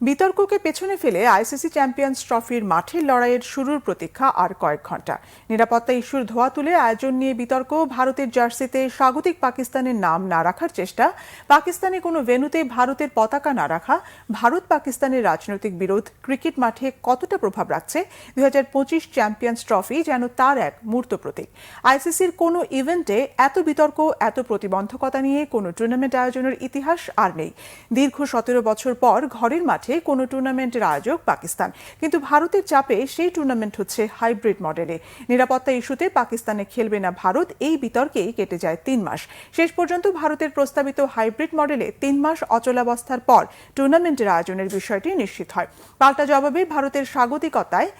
বিতর্ককে পেছনে ফেলে ICC champions ট্রফির মাঠের লড়াইয়ের শুরুর প্রতীক্ষা আর কয়েক ঘন্টা। নিরাপত্তা ইস্যুর ধোয়া তুলে আয়োজন নিয়ে বিতর্ক, ভারতের জার্সিতে স্বাগতিক পাকিস্তানের নাম না রাখার চেষ্টা, পাকিস্তানে কোনো ভেন্যুতে ভারতের পতাকা না রাখা, ভারত পাকিস্তানের রাজনৈতিক বিরোধ ক্রিকেট মাঠে কতটা প্রভাব রাখছে 2025 চ্যাম্পিয়ন্স ট্রফি যেন তার এক মূর্ত প্রতীক। আইসিসির কোনো ইভেন্টে এত বিতর্ক, এত প্রতিবন্ধকতা নিয়ে কোনো টুর্নামেন্ট আয়োজনের ইতিহাস আর নেই। দীর্ঘ 17 বছর পর ঘরের মাঠে কোনো টুর্নামেন্টের আয়োজক পাকিস্তান, কিন্তু ভারতের চাপে সেই টুর্নামেন্ট হচ্ছে হাইব্রিড মডেলে। নিরাপত্তা ইস্যুতে পাকিস্তানে খেলবে না ভারত, এই বিতর্কেই কেটে যায় 3 মাস। শেষ পর্যন্ত ভারতের প্রস্তাবিত হাইব্রিড মডেলে 3 মাস অচলাবস্থার পর টুর্নামেন্টের আয়োজনের বিষয়টি নিশ্চিত হয়। পাল্টা জবাবে ভারতের স্বাগতিকতায়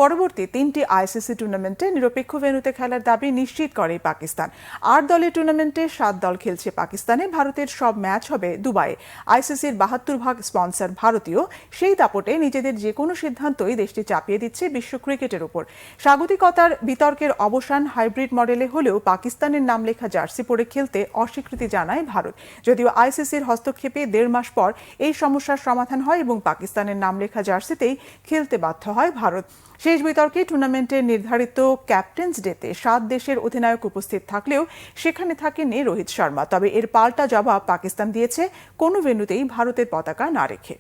পরবর্তী 3টি আইসিসি টুর্নামেন্টে নিরপেক্ষ ভেন্যুতে খেলার দাবি নিশ্চিত করে পাকিস্তান। 8 দলের টুর্নামেন্টে 7 দল খেলছে পাকিস্তানে। ভারতের সব ম্যাচ হবে দুবাইয়ে। আইসিসির 72% স্পন্সর ভারতীয়। সেই দাপটে নিজেদের যে কোনো সিদ্ধান্তই দেশটি চাপিয়ে দিচ্ছে বিশ্ব ক্রিকেটের উপর। স্বাগতিকতার বিতর্কের অবসান হাইব্রিড মডেলে হলেও পাকিস্তানের নাম লেখা জার্সি পরে খেলতে অস্বীকৃতি জানায় ভারত। যদিও আইসিসির হস্তক্ষেপে 1.5 মাস পর এই সমস্যার সমাধান হয় এবং পাকিস্তানের নাম লেখা জার্সিতেই খেলতে বাধ্য হয় ভারত। শেষ বিতর্কে টুর্নামেন্টের নির্ধারিত ক্যাপ্টেন্স ডেতে 7 দেশের অধিনায়ক উপস্থিত থাকলেও সেখানে থাকেননি রোহিত শর্মা। তবে এর পাল্টা জবাব পাকিস্তান দিয়েছে কোনো ভেন্যুতেই ভারতের পতাকা না রেখে।